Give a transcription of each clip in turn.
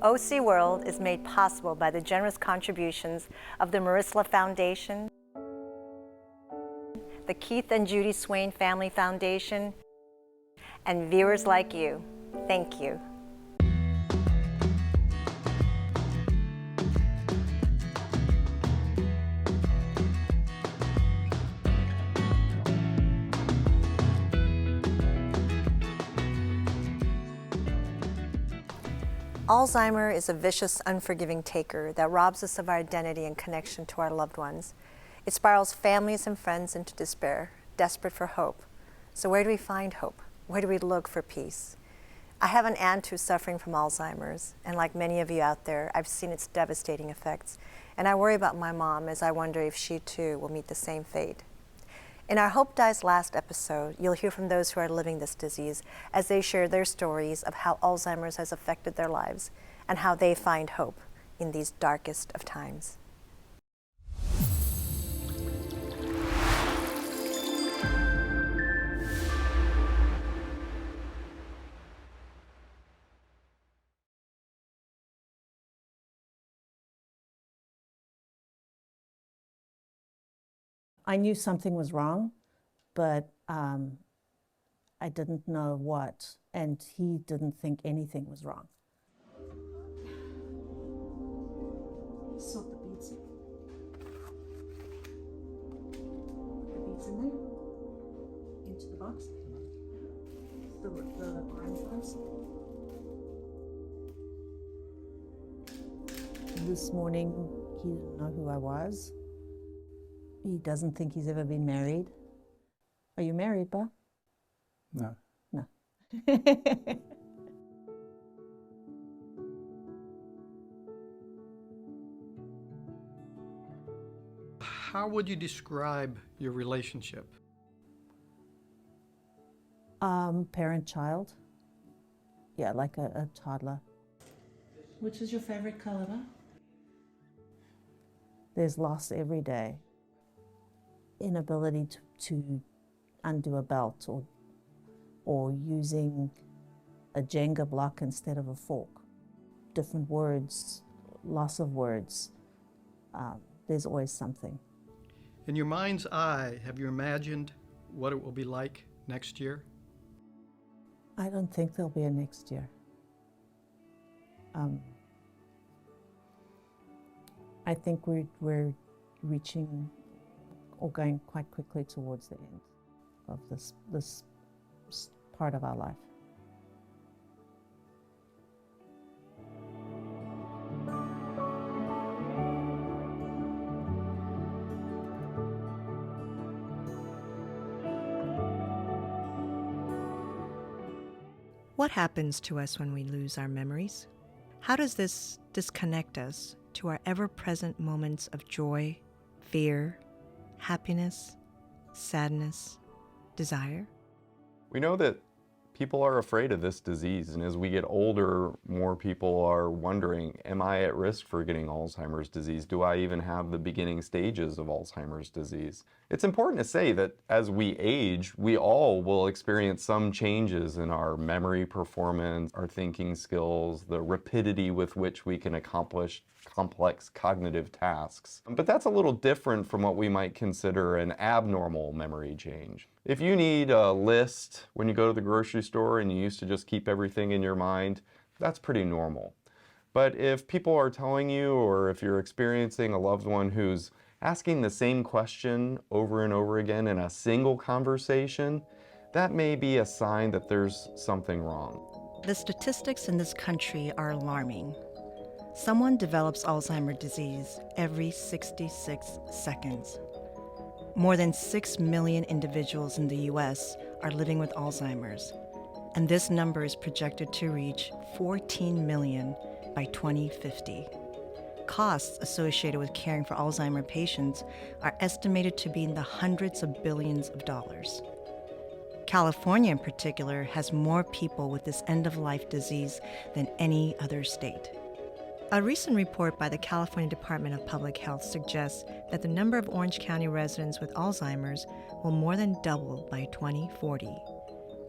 OC World is made possible by the generous contributions of the Marisla Foundation, the Keith and Judy Swain Family Foundation, and viewers like you. Thank you. Alzheimer is a vicious, unforgiving taker that robs us of our identity and connection to our loved ones. It spirals families and friends into despair, desperate for hope. So where do we find hope? Where do we look for peace? I have an aunt who's suffering from Alzheimer's, and like many of you out there, I've seen its devastating effects. And I worry about my mom as I wonder if she too will meet the same fate. In our Hope Dies Last episode, you'll hear from those who are living this disease as they share their stories of how Alzheimer's has affected their lives and how they find hope in these darkest of times. I knew something was wrong, but I didn't know what, and he didn't think anything was wrong. Sort the beads in. Put the beads in there, into the box, the orange ones. This morning, he didn't know who I was. He doesn't think he's ever been married. Are you married, Bob? No. No. How would you describe your relationship? Parent-child. Yeah, like a toddler. Which is your favorite color, Bob? There's loss every day. Inability to undo a belt, or using a Jenga block instead of a fork. Different words, loss of words. There's always something. In your mind's eye, have you imagined what it will be like next year? I don't think there'll be a next year. I think we're reaching or going quite quickly towards the end of this part of our life. What happens to us when we lose our memories? How does this disconnect us to our ever-present moments of joy, fear, happiness, sadness, desire? We know that people are afraid of this disease, and as we get older, more people are wondering, am I at risk for getting Alzheimer's disease? Do I even have the beginning stages of Alzheimer's disease? It's important to say that as we age, we all will experience some changes in our memory performance, our thinking skills, the rapidity with which we can accomplish complex cognitive tasks. But that's a little different from what we might consider an abnormal memory change. If you need a list when you go to the grocery store and you used to just keep everything in your mind, that's pretty normal. But if people are telling you, or if you're experiencing a loved one who's asking the same question over and over again in a single conversation, that may be a sign that there's something wrong. The statistics in this country are alarming. Someone develops Alzheimer's disease every 66 seconds. More than 6 million individuals in the U.S. are living with Alzheimer's, and this number is projected to reach 14 million by 2050. Costs associated with caring for Alzheimer's patients are estimated to be in the hundreds of billions of dollars. California in particular has more people with this end-of-life disease than any other state. A recent report by the California Department of Public Health suggests that the number of Orange County residents with Alzheimer's will more than double by 2040.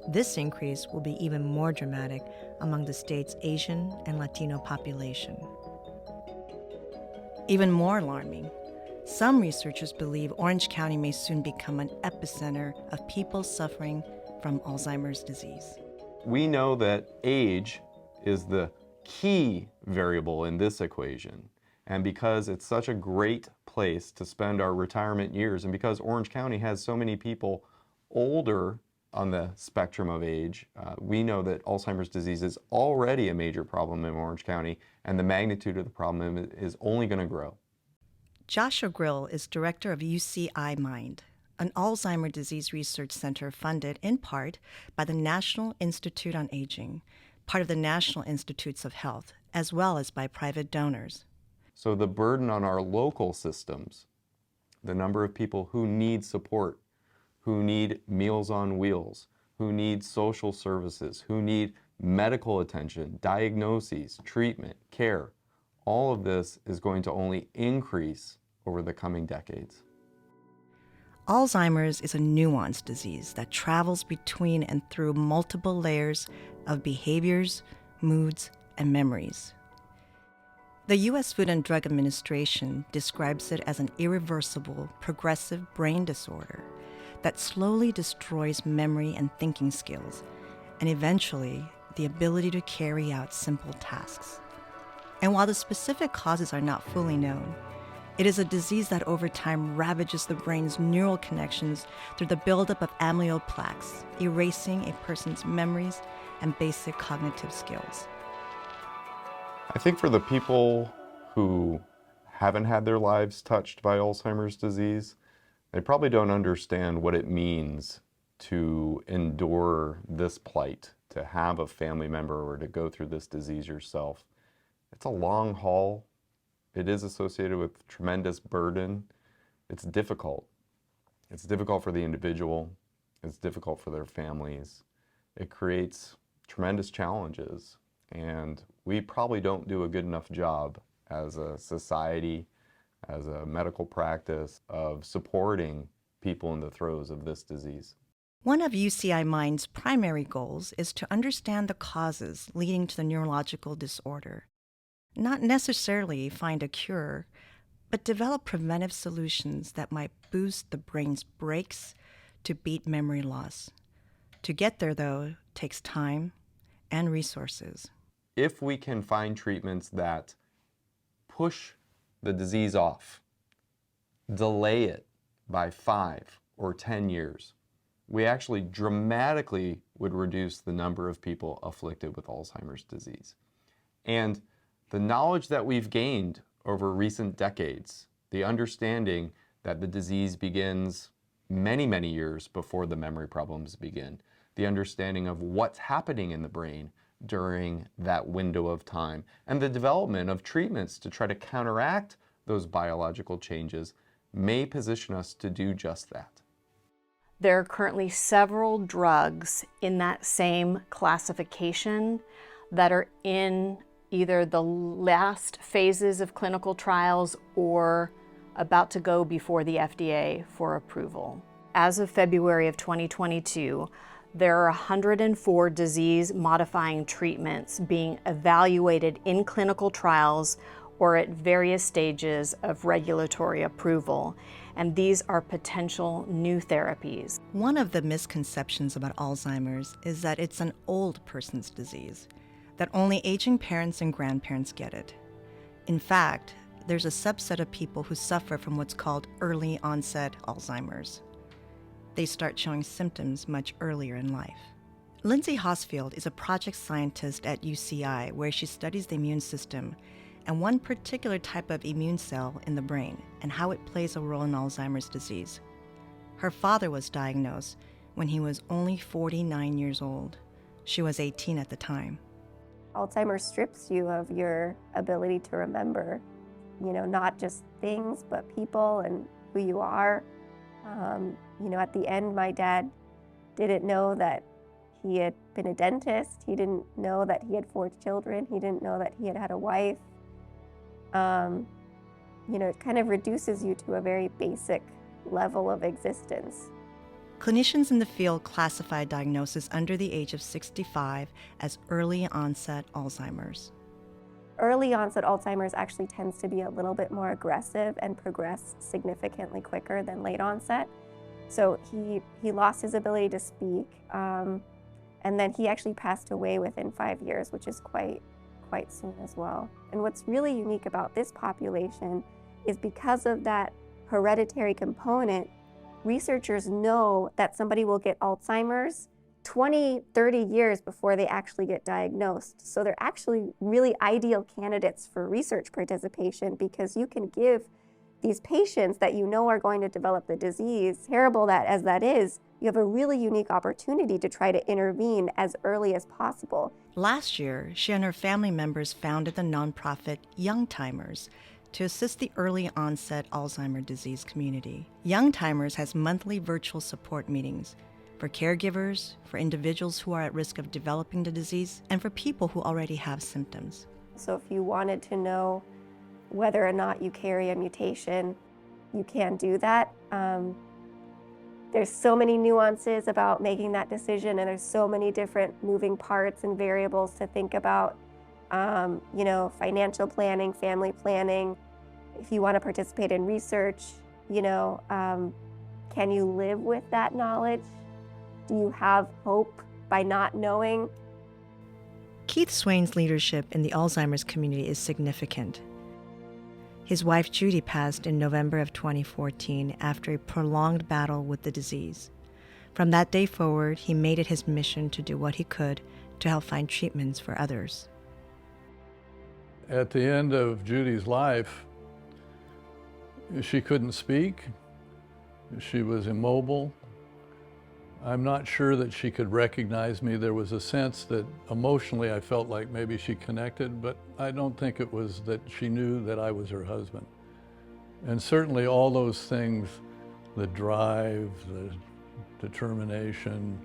This increase will be even more dramatic among the state's Asian and Latino population. Even more alarming, some researchers believe Orange County may soon become an epicenter of people suffering from Alzheimer's disease. We know that age is the key variable in this equation. And because it's such a great place to spend our retirement years, and because Orange County has so many people older on the spectrum of age, we know that Alzheimer's disease is already a major problem in Orange County, and the magnitude of the problem is only going to grow. Joshua Grill is director of UCI Mind, an Alzheimer's disease research center funded in part by the National Institute on Aging, part of the National Institutes of Health, as well as by private donors. So the burden on our local systems, the number of people who need support, who need Meals on Wheels, who need social services, who need medical attention, diagnoses, treatment, care, all of this is going to only increase over the coming decades. Alzheimer's is a nuanced disease that travels between and through multiple layers of behaviors, moods, and memories. The U.S. Food and Drug Administration describes it as an irreversible, progressive brain disorder that slowly destroys memory and thinking skills, and eventually the ability to carry out simple tasks. And while the specific causes are not fully known, it is a disease that over time ravages the brain's neural connections through the buildup of amyloid plaques, erasing a person's memories and basic cognitive skills. I think for the people who haven't had their lives touched by Alzheimer's disease, they probably don't understand what it means to endure this plight, to have a family member or to go through this disease yourself. It's a long haul. It is associated with tremendous burden. It's difficult. It's difficult for the individual. It's difficult for their families. It creates tremendous challenges. And we probably don't do a good enough job as a society, as a medical practice, of supporting people in the throes of this disease. One of UCI Mind's primary goals is to understand the causes leading to the neurological disorder. Not necessarily find a cure, but develop preventive solutions that might boost the brain's brakes to beat memory loss. To get there, though, takes time and resources. If we can find treatments that push the disease off, delay it by 5 or 10 years, we actually dramatically would reduce the number of people afflicted with Alzheimer's disease. And the knowledge that we've gained over recent decades, the understanding that the disease begins many, many years before the memory problems begin, the understanding of what's happening in the brain during that window of time, and the development of treatments to try to counteract those biological changes may position us to do just that. There are currently several drugs in that same classification that are in either the last phases of clinical trials or about to go before the FDA for approval. As of February of 2022, there are 104 disease-modifying treatments being evaluated in clinical trials or at various stages of regulatory approval, and these are potential new therapies. One of the misconceptions about Alzheimer's is that it's an old person's disease, that only aging parents and grandparents get it. In fact, there's a subset of people who suffer from what's called early onset Alzheimer's. They start showing symptoms much earlier in life. Lindsay Hosfield is a project scientist at UCI where she studies the immune system and one particular type of immune cell in the brain and how it plays a role in Alzheimer's disease. Her father was diagnosed when he was only 49 years old. She was 18 at the time. Alzheimer's strips you of your ability to remember, not just things, but people and who you are. At the end, my dad didn't know that he had been a dentist. He didn't know that he had 4 children. He didn't know that he had had a wife. It kind of reduces you to a very basic level of existence. Clinicians in the field classify diagnosis under the age of 65 as early onset Alzheimer's. Early onset Alzheimer's actually tends to be a little bit more aggressive and progress significantly quicker than late onset. So he lost his ability to speak, and then he actually passed away within 5 years, which is quite soon as well. And what's really unique about this population is because of that hereditary component, researchers know that somebody will get Alzheimer's 20, 30 years before they actually get diagnosed. So they're actually really ideal candidates for research participation because you can give these patients that you know are going to develop the disease, terrible as that is, you have a really unique opportunity to try to intervene as early as possible. Last year, she and her family members founded the nonprofit Young Timers to assist the early onset Alzheimer's disease community. Young Timers has monthly virtual support meetings for caregivers, for individuals who are at risk of developing the disease, and for people who already have symptoms. So if you wanted to know whether or not you carry a mutation, you can do that. There's so many nuances about making that decision, and there's so many different moving parts and variables to think about. Financial planning, family planning. If you want to participate in research, can you live with that knowledge? Do you have hope by not knowing? Keith Swain's leadership in the Alzheimer's community is significant. His wife Judy passed in November of 2014 after a prolonged battle with the disease. From that day forward, he made it his mission to do what he could to help find treatments for others. At the end of Judy's life, she couldn't speak. She was immobile. I'm not sure that she could recognize me. There was a sense that emotionally I felt like maybe she connected, but I don't think it was that she knew that I was her husband. And certainly all those things, the drive, the determination,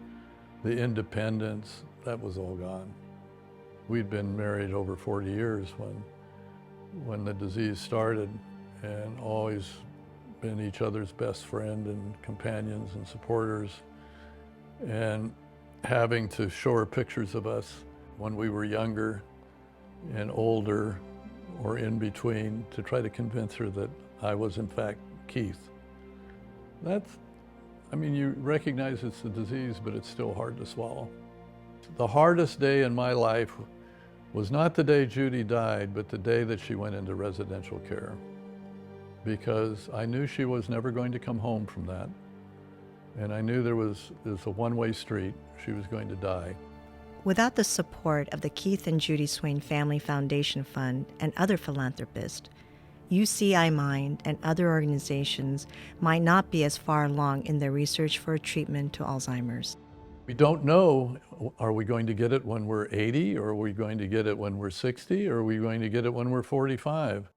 the independence, that was all gone. We'd been married over 40 years when the disease started, and always been each other's best friend and companions and supporters. And having to show her pictures of us when we were younger and older or in between to try to convince her that I was in fact Keith. You recognize it's the disease, but it's still hard to swallow. The hardest day in my life was not the day Judy died, but the day that she went into residential care, because I knew she was never going to come home from that. And I knew there was a one-way street. She was going to die. Without the support of the Keith and Judy Swain Family Foundation Fund and other philanthropists, UCI Mind and other organizations might not be as far along in their research for a treatment to Alzheimer's. We don't know, are we going to get it when we're 80, or are we going to get it when we're 60, or are we going to get it when we're 45?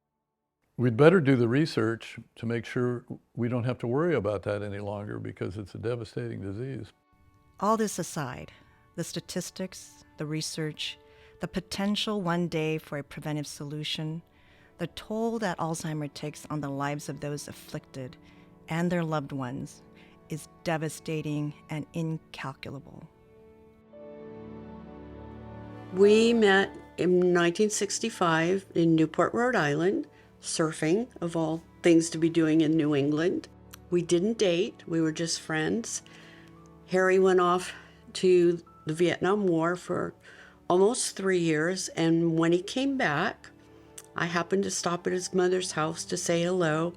We'd better do the research to make sure we don't have to worry about that any longer, because it's a devastating disease. All this aside, the statistics, the research, the potential one day for a preventive solution, the toll that Alzheimer's takes on the lives of those afflicted and their loved ones is devastating and incalculable. We met in 1965 in Newport, Rhode Island, surfing, of all things to be doing in New England. We didn't date, we were just friends. Harry went off to the Vietnam War for almost 3 years, and when he came back, I happened to stop at his mother's house to say hello,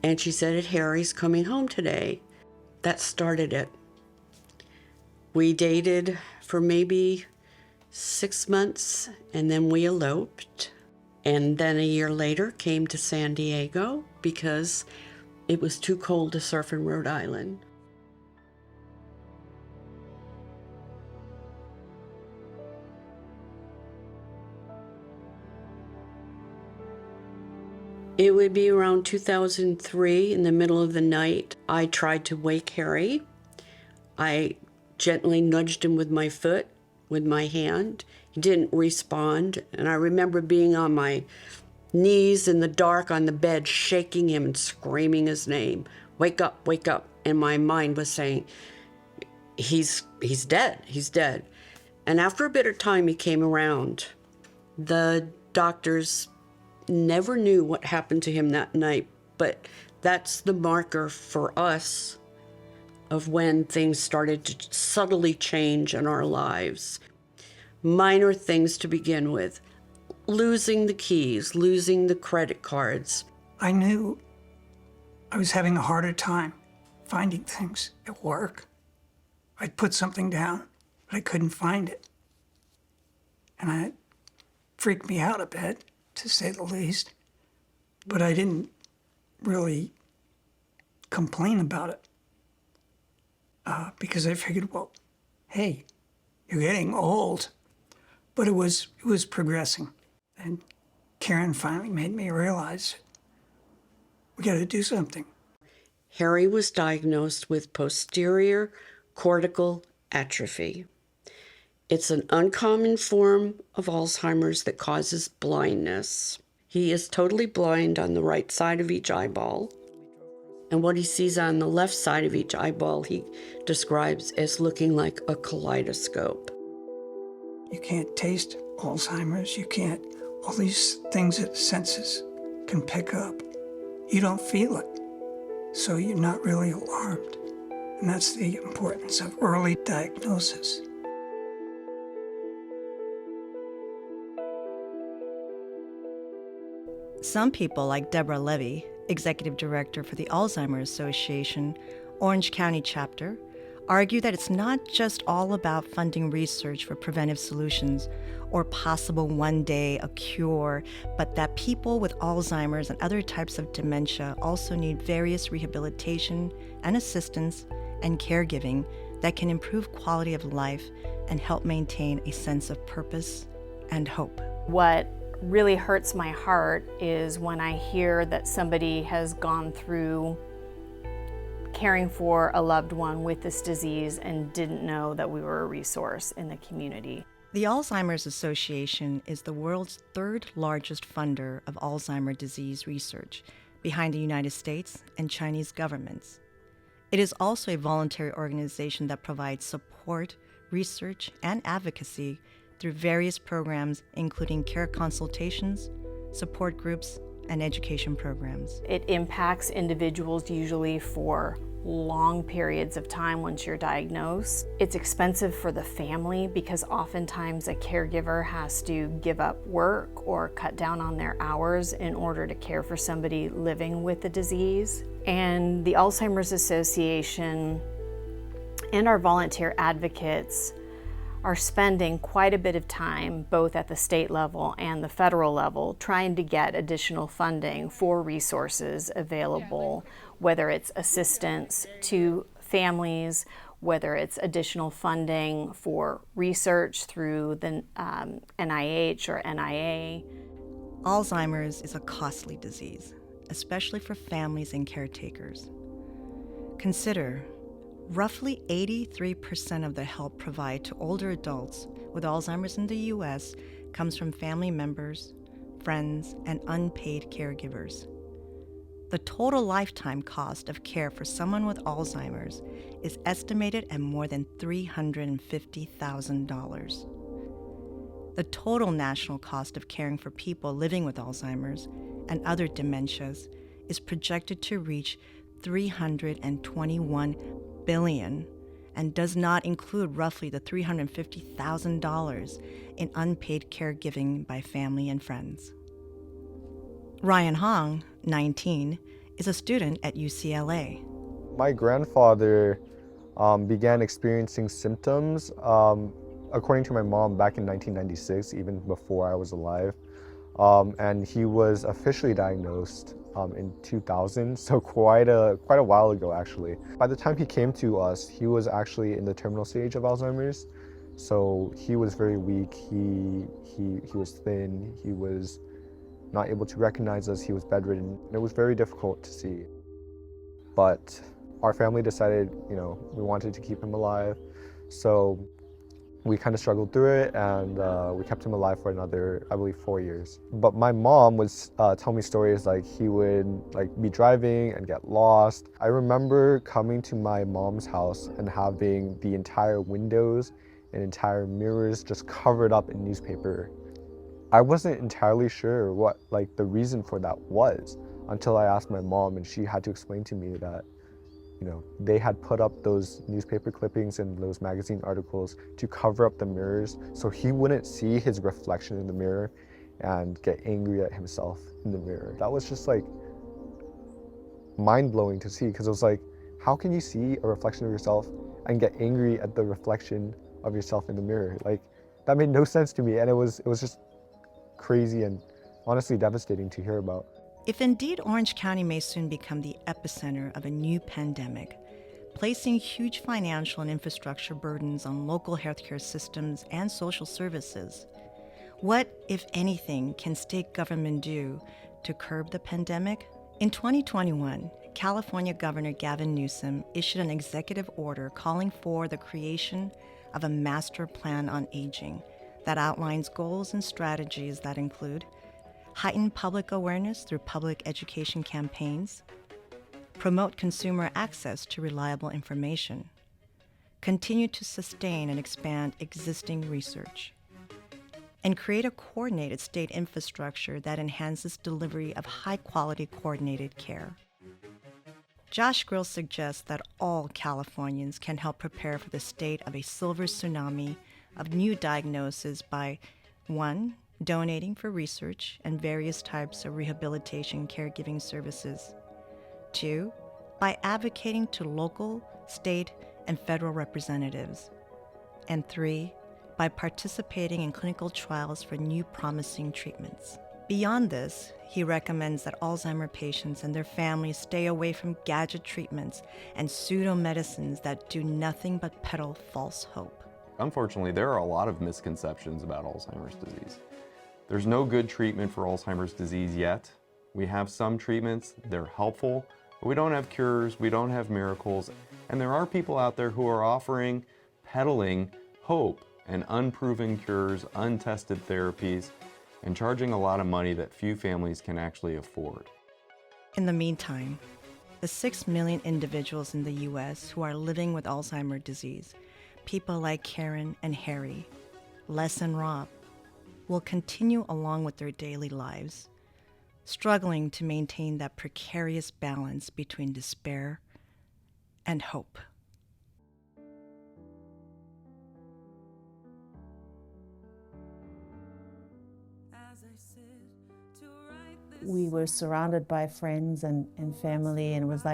and she said, "Harry's coming home today." That started it. We dated for maybe 6 months, and then we eloped. And then a year later came to San Diego because it was too cold to surf in Rhode Island. It would be around 2003 in the middle of the night. I tried to wake Harry. I gently nudged him with my foot, with my hand. He didn't respond, and I remember being on my knees in the dark on the bed, shaking him and screaming his name, wake up, wake up. And my mind was saying, he's dead, he's dead. And after a bit of time, he came around. The doctors never knew what happened to him that night, but that's the marker for us of when things started to subtly change in our lives. Minor things to begin with. Losing the keys, losing the credit cards. I knew I was having a harder time finding things at work. I'd put something down, but I couldn't find it. And it freaked me out a bit, to say the least. But I didn't really complain about it because I figured, well, hey, you're getting old. But it was progressing. And Karen finally made me realize we got to do something. Harry was diagnosed with posterior cortical atrophy. It's an uncommon form of Alzheimer's that causes blindness. He is totally blind on the right side of each eyeball. And what he sees on the left side of each eyeball, he describes as looking like a kaleidoscope. You can't taste Alzheimer's. You can't, all these things that senses can pick up. You don't feel it, so you're not really alarmed. And that's the importance of early diagnosis. Some people, like Deborah Levy, Executive Director for the Alzheimer's Association, Orange County Chapter, argue that it's not just all about funding research for preventive solutions or possible one day a cure, but that people with Alzheimer's and other types of dementia also need various rehabilitation and assistance and caregiving that can improve quality of life and help maintain a sense of purpose and hope. What really hurts my heart is when I hear that somebody has gone through caring for a loved one with this disease and didn't know that we were a resource in the community. The Alzheimer's Association is the world's third largest funder of Alzheimer's disease research, behind the United States and Chinese governments. It is also a voluntary organization that provides support, research, and advocacy through various programs, including care consultations, support groups, and education programs. It impacts individuals usually for long periods of time once you're diagnosed. It's expensive for the family because oftentimes a caregiver has to give up work or cut down on their hours in order to care for somebody living with the disease. And the Alzheimer's Association and our volunteer advocates are spending quite a bit of time, both at the state level and the federal level, trying to get additional funding for resources available, whether it's assistance to families, whether it's additional funding for research through the NIH or NIA. Alzheimer's is a costly disease, especially for families and caretakers. Consider roughly 83% of the help provided to older adults with Alzheimer's in the U.S. comes from family members, friends, and unpaid caregivers. The total lifetime cost of care for someone with Alzheimer's is estimated at more than $350,000. The total national cost of caring for people living with Alzheimer's and other dementias is projected to reach $321 billion and does not include roughly the $350,000 in unpaid caregiving by family and friends. Ryan Hong, 19, is a student at UCLA. My grandfather began experiencing symptoms, according to my mom, back in 1996, even before I was alive. And he was officially diagnosed in 2000, so quite a while ago, actually. By the time he came to us, he was actually in the terminal stage of Alzheimer's. So he was very weak, he was thin, he was not able to recognize us, he was bedridden. It was very difficult to see. But our family decided, we wanted to keep him alive. So We kind of struggled through it, and we kept him alive for another, I believe, 4 years. But my mom would tell me stories like he would be driving and get lost. I remember coming to my mom's house and having the entire windows and entire mirrors just covered up in newspaper. I wasn't entirely sure what the reason for that was until I asked my mom, and she had to explain to me that they had put up those newspaper clippings and those magazine articles to cover up the mirrors so he wouldn't see his reflection in the mirror and get angry at himself in the mirror. That was just mind-blowing to see, because it was how can you see a reflection of yourself and get angry at the reflection of yourself in the mirror? That made no sense to me, and it was just crazy and honestly devastating to hear about. If indeed Orange County may soon become the epicenter of a new pandemic, placing huge financial and infrastructure burdens on local healthcare systems and social services, what, if anything, can state government do to curb the pandemic? In 2021, California Governor Gavin Newsom issued an executive order calling for the creation of a master plan on aging that outlines goals and strategies that include heighten public awareness through public education campaigns, promote consumer access to reliable information, continue to sustain and expand existing research, and create a coordinated state infrastructure that enhances delivery of high-quality coordinated care. Josh Grill suggests that all Californians can help prepare for the state of a silver tsunami of new diagnoses by 1. Donating for research and various types of rehabilitation caregiving services. 2. By advocating to local, state, and federal representatives. And 3. By participating in clinical trials for new promising treatments. Beyond this, he recommends that Alzheimer patients and their families stay away from gadget treatments and pseudo-medicines that do nothing but peddle false hope. Unfortunately, there are a lot of misconceptions about Alzheimer's disease. There's no good treatment for Alzheimer's disease yet. We have some treatments, they're helpful, but we don't have cures, we don't have miracles, and there are people out there who are peddling hope and unproven cures, untested therapies, and charging a lot of money that few families can actually afford. In the meantime, the 6 million individuals in the U.S. who are living with Alzheimer's disease, people like Karen and Harry, Les and Rob, will continue along with their daily lives, struggling to maintain that precarious balance between despair and hope. We were surrounded by friends and family, and it was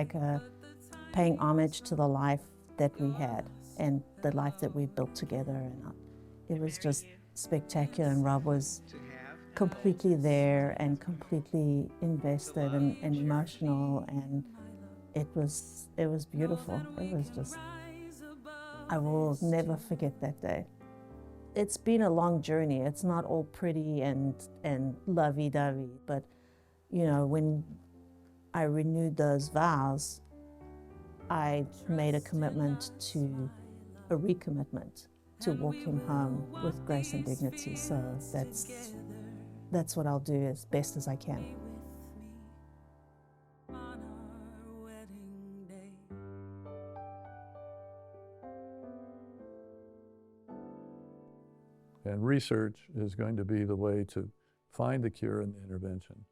paying homage to the life that we had and the life that we built together. And it was just spectacular, and Rob was completely there and completely invested and emotional, and it was beautiful. It was just, I will never forget that day. It's been a long journey. It's not all pretty and lovey-dovey, but when I renewed those vows, I made a recommitment to walk him home with grace and dignity. So that's what I'll do as best as I can. And research is going to be the way to find the cure and the intervention.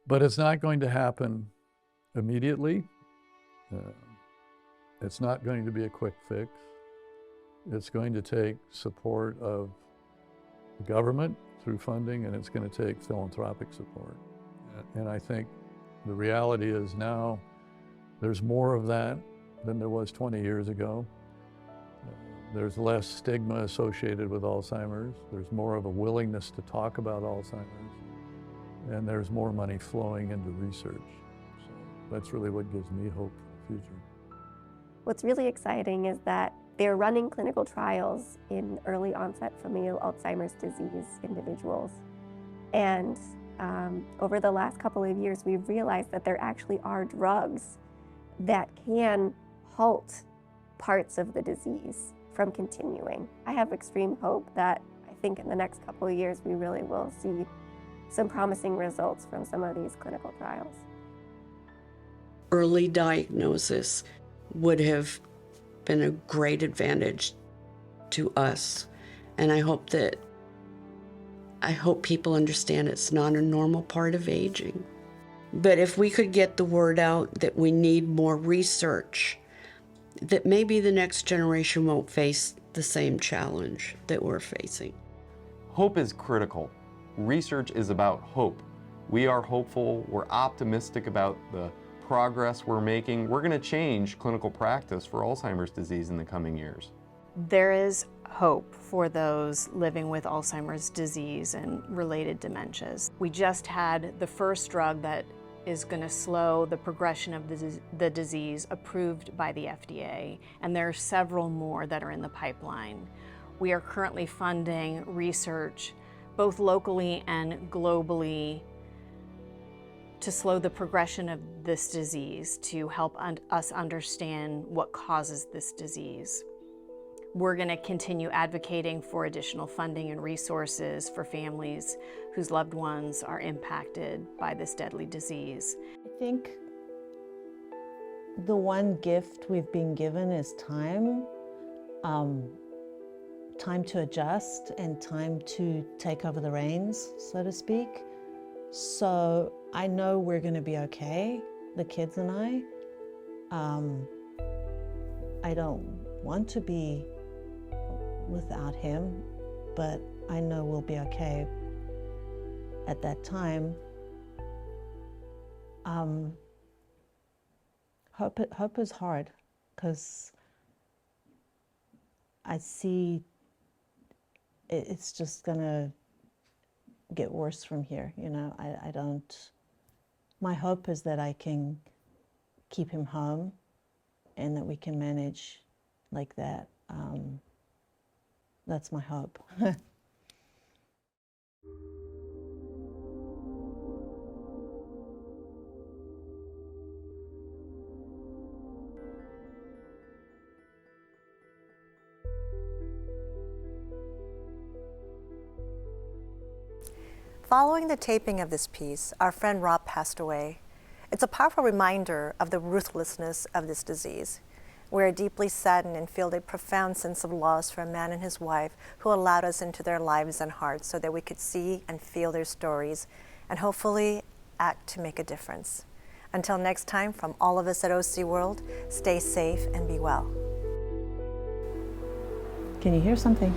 But it's not going to happen immediately. It's not going to be a quick fix. It's going to take support of the government through funding, and it's going to take philanthropic support. And I think the reality is now there's more of that than there was 20 years ago. There's less stigma associated with Alzheimer's. There's more of a willingness to talk about Alzheimer's. And there's more money flowing into research. So that's really what gives me hope for the future. What's really exciting is that they're running clinical trials in early onset familial Alzheimer's disease individuals. And over the last couple of years, we've realized that there actually are drugs that can halt parts of the disease from continuing. I have extreme hope that I think in the next couple of years we really will see some promising results from some of these clinical trials. Early diagnosis would have been a great advantage to us, and I hope people understand it's not a normal part of aging. But if we could get the word out that we need more research, that maybe the next generation won't face the same challenge that we're facing. Hope is critical. Research is about hope. We are hopeful, we're optimistic about the progress we're making. We're going to change clinical practice for Alzheimer's disease in the coming years. There is hope for those living with Alzheimer's disease and related dementias. We just had the first drug that is going to slow the progression of the disease approved by the FDA, and there are several more that are in the pipeline. We are currently funding research both locally and globally to slow the progression of this disease, to help us understand what causes this disease. We're going to continue advocating for additional funding and resources for families whose loved ones are impacted by this deadly disease. I think the one gift we've been given is time. Time to adjust and time to take over the reins, so to speak. So I know we're going to be okay, the kids and I. I don't want to be without him, but I know we'll be okay at that time. Hope is hard because I see it's just gonna get worse from here. You know, I don't. My hope is that I can keep him home and that we can manage like that. That's my hope. Following the taping of this piece, our friend Rob passed away. It's a powerful reminder of the ruthlessness of this disease. We are deeply saddened and feel a profound sense of loss for a man and his wife who allowed us into their lives and hearts so that we could see and feel their stories and hopefully act to make a difference. Until next time, from all of us at OC World, stay safe and be well. Can you hear something?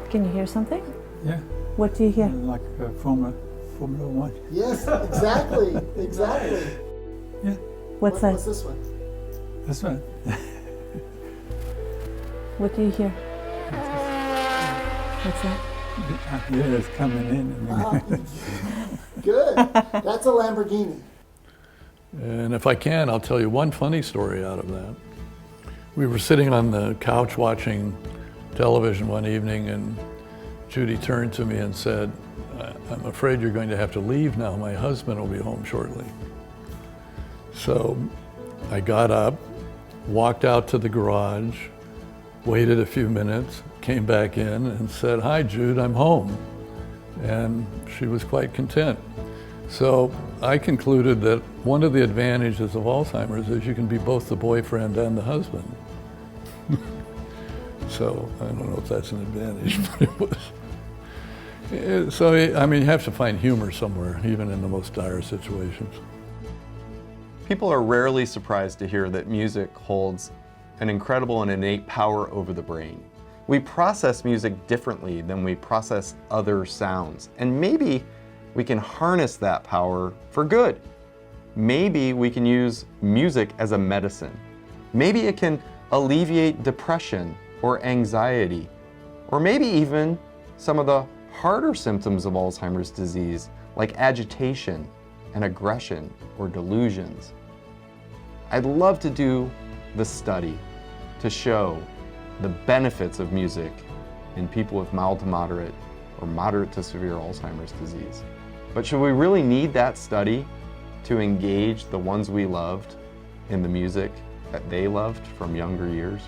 Can you hear something? Yeah. What do you hear? Like Formula One. Yes, exactly, exactly. Yeah. What's that? What's this one? This one. What do you hear? What's that? Yeah, it's coming in. Good. That's a Lamborghini. And if I can, I'll tell you one funny story out of that. We were sitting on the couch watching television one evening, and Judy turned to me and said, "I'm afraid you're going to have to leave now. My husband will be home shortly." So I got up, walked out to the garage, waited a few minutes, came back in and said, "Hi, Jude, I'm home." And she was quite content. So I concluded that one of the advantages of Alzheimer's is you can be both the boyfriend and the husband. So I don't know if that's an advantage, but it was. So, I mean, you have to find humor somewhere, even in the most dire situations. People are rarely surprised to hear that music holds an incredible and innate power over the brain. We process music differently than we process other sounds, and maybe we can harness that power for good. Maybe we can use music as a medicine. Maybe it can alleviate depression or anxiety, or maybe even some of the harder symptoms of Alzheimer's disease, like agitation and aggression or delusions. I'd love to do the study to show the benefits of music in people with mild to moderate or moderate to severe Alzheimer's disease. But should we really need that study to engage the ones we loved in the music that they loved from younger years?